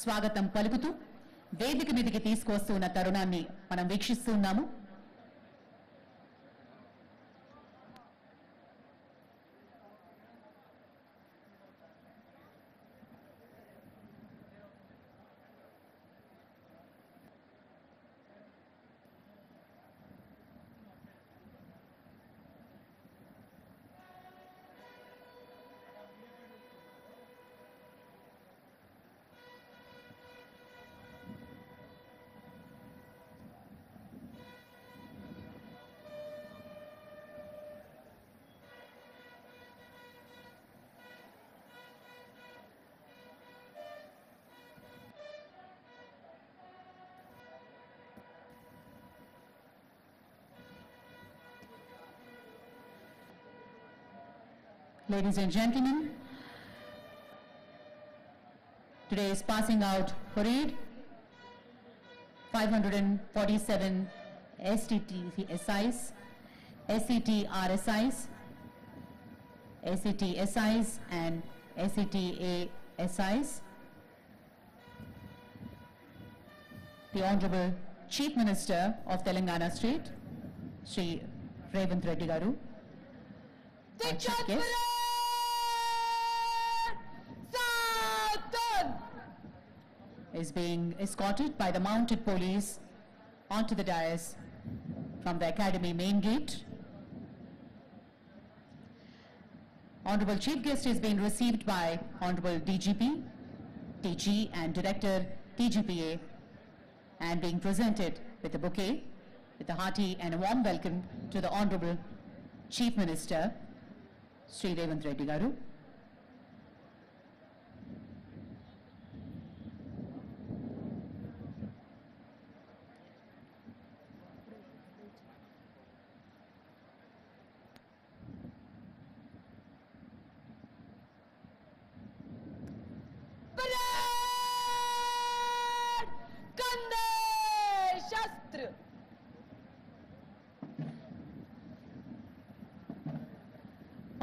స్వాగతం పలుకుతూ వేదిక మీదకి తీసుకొస్తున్న తరుణాన్ని మనం వీక్షిస్తున్నాము. Ladies and gentlemen, today is passing out parade 547 STT SIs, SET RSIs, SET SIs and SETA SIs. The Honorable Chief Minister of Telangana State, Shri Revanth Reddy Garu, is being escorted by the mounted police onto the dais from the Academy main gate. Honorable Chief Guest is being received by Honorable DGP, TG and Director TGPA and being presented with a bouquet with a hearty and a warm welcome to the Honorable Chief Minister, Shri Revanth Reddy Garu.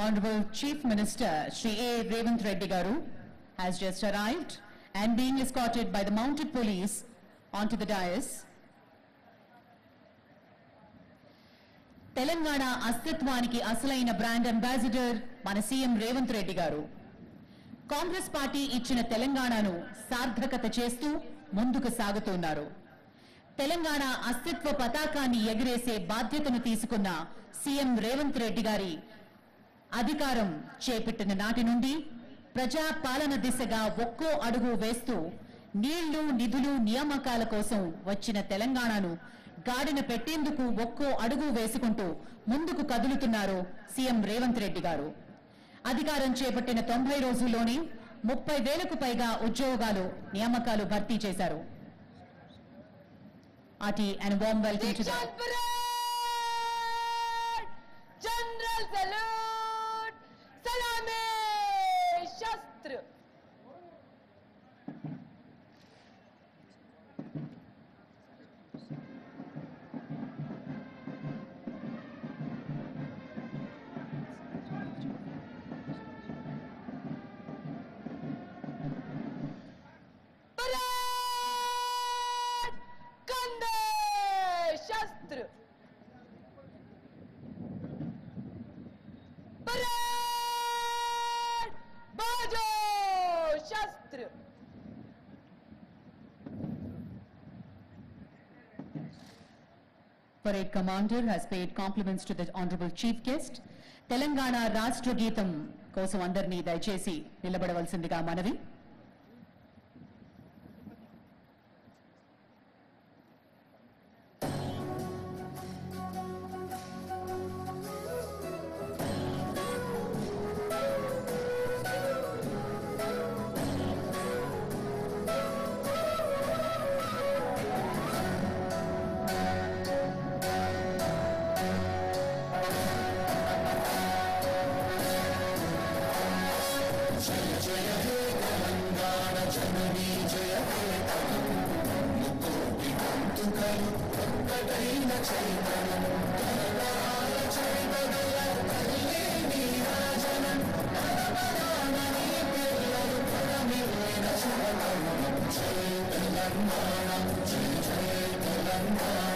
Honorable Chief Minister Shri A. Revanth Reddy Garu has just arrived and being escorted by the mounted police onto the dais. Telangana అస్తిత్వానికి అసలైన brand ambassador మన CM Revanth Reddy గారు. Congress party ఇచ్చిన తెలంగాణను సార్థకత చేస్తూ ముందుకు సాగుతున్నారు. తెలంగాణ అస్తిత్వ పతాకాన్ని ఎగిరేసే బాధ్యతను తీసుకున్న సీఎం రేవంత్ రెడ్డి గారి అధికారం చేపట్టిన నాటి నుండి ప్రజా పాలన దిశగా ఒక్కో అడుగు వేస్తూ నీళ్లు నిధులు నియామకాల కోసం వచ్చిన తెలంగాణను గాడిన పెట్టేందుకు ఒక్కో అడుగు వేసుకుంటూ ముందుకు కదులుతున్నారు సీఎం రేవంత్ రెడ్డి గారు. అధికారం చేపట్టిన 90 రోజుల్లోనే 30,000కు పైగా ఉద్యోగాలు నియామకాలు భర్తీ చేశారు. Hearty and warm welcome to the General salute, salame, shastra. Parad, kande, shastra. Parad, bajo, shastra. Parade commander has paid compliments to the honorable chief guest. Telangana రాష్ట్ర గీతం కోసం అందరినీ దయచేసి నిలబడవలసిందిగా మనవి. Jai తెలంగాణ జై జై తెలంగాణ